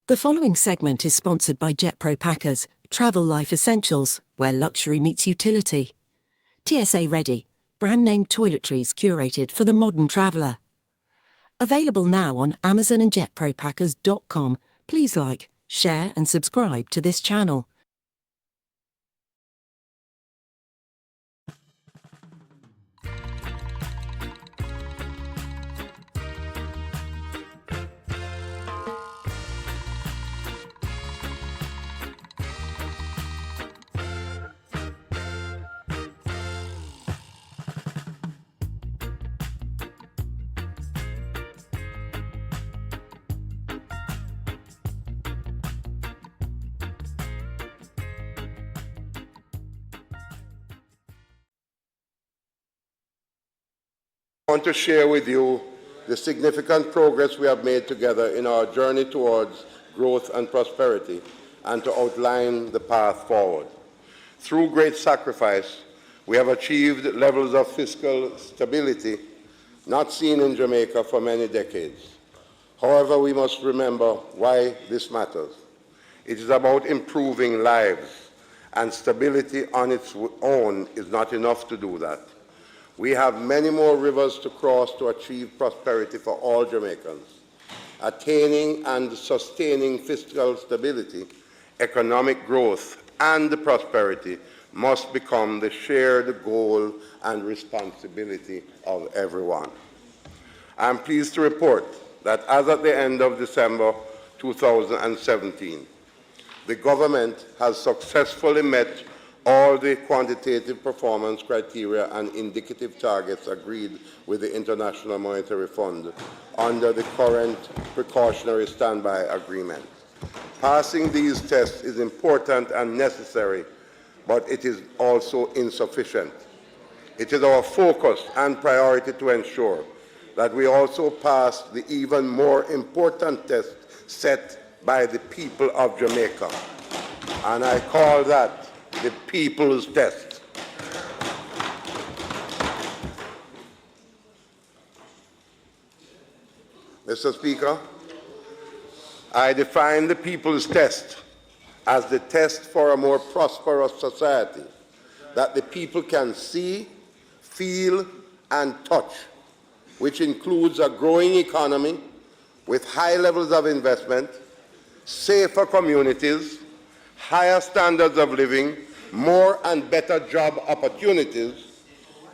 The following segment is sponsored by JetPro Packers, Travel Life Essentials, where luxury meets utility. TSA Ready, brand name toiletries curated for the modern traveller. Available now on Amazon and jetpropackers.com. Please like, share and subscribe to this channel. I want to share with you the significant progress we have made together in our journey towards growth and prosperity, and to outline the path forward. Through great sacrifice, we have achieved levels of fiscal stability not seen in Jamaica for many decades. However, we must remember why this matters. It is about improving lives, and stability on its own is not enough to do that. We have many more rivers to cross to achieve prosperity for all Jamaicans. Attaining and sustaining fiscal stability, economic growth, and prosperity must become the shared goal and responsibility of everyone. I am pleased to report that as at the end of December 2017, the government has successfully met all the quantitative performance criteria and indicative targets agreed with the International Monetary Fund under the current precautionary standby agreement. Passing these tests is important and necessary, but it is also insufficient. It is our focus and priority to ensure that we also pass the even more important test set by the people of Jamaica, and I call that the people's test. Mr. Speaker, I define the people's test as the test for a more prosperous society that the people can see, feel, and touch, which includes a growing economy with high levels of investment, safer communities, higher standards of living, more and better job opportunities,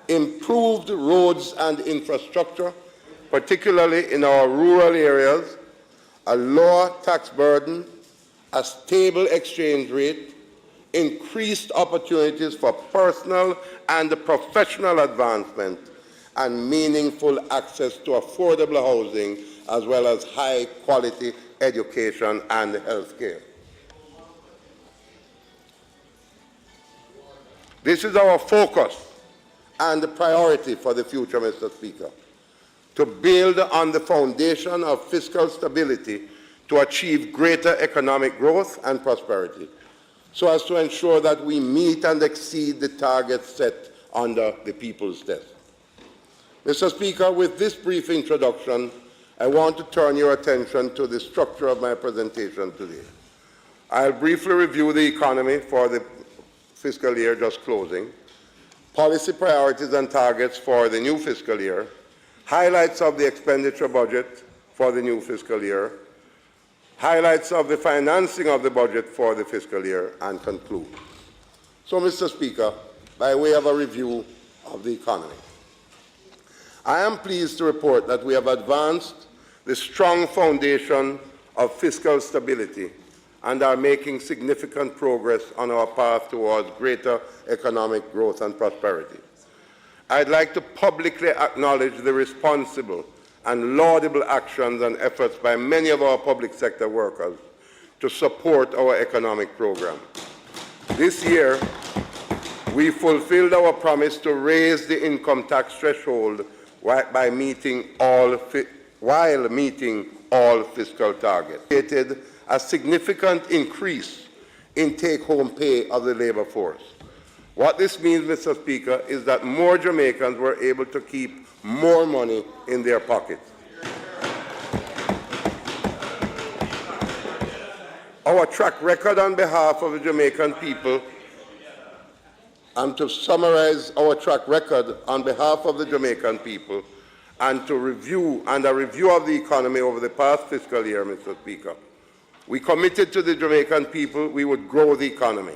improved roads and infrastructure, particularly in our rural areas, a lower tax burden, a stable exchange rate, increased opportunities for personal and professional advancement, and meaningful access to affordable housing, as well as high-quality education and health care. This is our focus and the priority for the future, Mr. Speaker, to build on the foundation of fiscal stability to achieve greater economic growth and prosperity, so as to ensure that we meet and exceed the targets set under the people's test. Mr. Speaker, with this brief introduction, I want to turn your attention to the structure of my presentation today. I'll briefly review the economy for the fiscal year just closing, policy priorities and targets for the new fiscal year, highlights of the expenditure budget for the new fiscal year, highlights of the financing of the budget for the fiscal year, and conclude. So, Mr. Speaker, by way of a review of the economy, I am pleased to report that we have advanced the strong foundation of fiscal stability and are making significant progress on our path towards greater economic growth and prosperity. I'd like to publicly acknowledge the responsible and laudable actions and efforts by many of our public sector workers to support our economic program. This year, we fulfilled our promise to raise the income tax threshold while meeting all fiscal targets. Created a significant increase in take-home pay of the labor force. What this means, Mr. Speaker, is that more Jamaicans were able to keep more money in their pockets. Our track record on behalf of the Jamaican people, and to summarize our track record on behalf of the Jamaican people, and a review of the economy over the past fiscal year, Mr. Speaker. We committed to the Jamaican people we would grow the economy.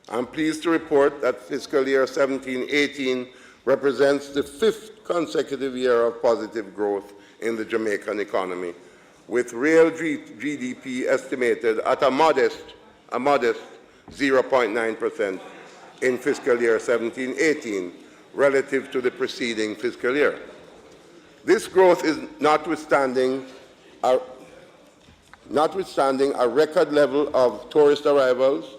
I'm pleased to report that fiscal year 17-18 represents the 5th consecutive year of positive growth in the Jamaican economy, with real GDP estimated at a modest 0.9% in fiscal year 17-18 relative to the preceding fiscal year. This growth is notwithstanding a record level of tourist arrivals,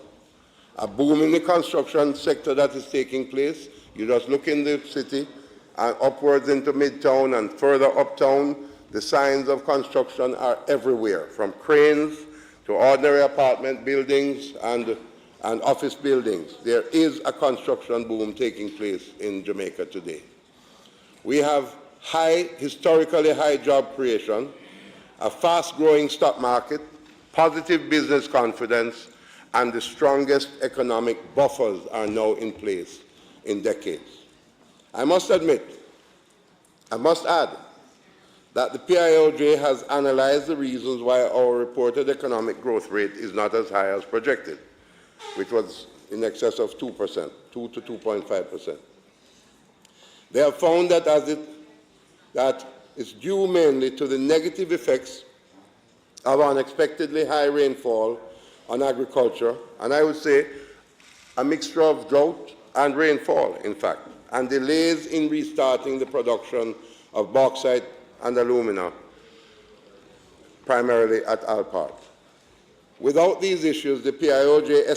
a boom in the construction sector that is taking place. You just look in the city and upwards into Midtown and further uptown, the signs of construction are everywhere, from cranes to ordinary apartment buildings and office buildings. There is a construction boom taking place in Jamaica today. We have historically high job creation, a fast-growing stock market, positive business confidence, and the strongest economic buffers are now in place in decades. I must add, that the PIOJ has analyzed the reasons why our reported economic growth rate is not as high as projected, which was in excess of 2%, 2 to 2.5%. They have found that it's due mainly to the negative effects of unexpectedly high rainfall on agriculture, and I would say a mixture of drought and rainfall, in fact, and delays in restarting the production of bauxite and alumina, primarily at Alpart. Without these issues, the PIOJ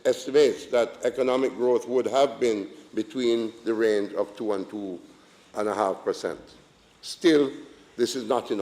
estimates that economic growth would have been between the range of 2 and 2.5%. Still, this is not enough.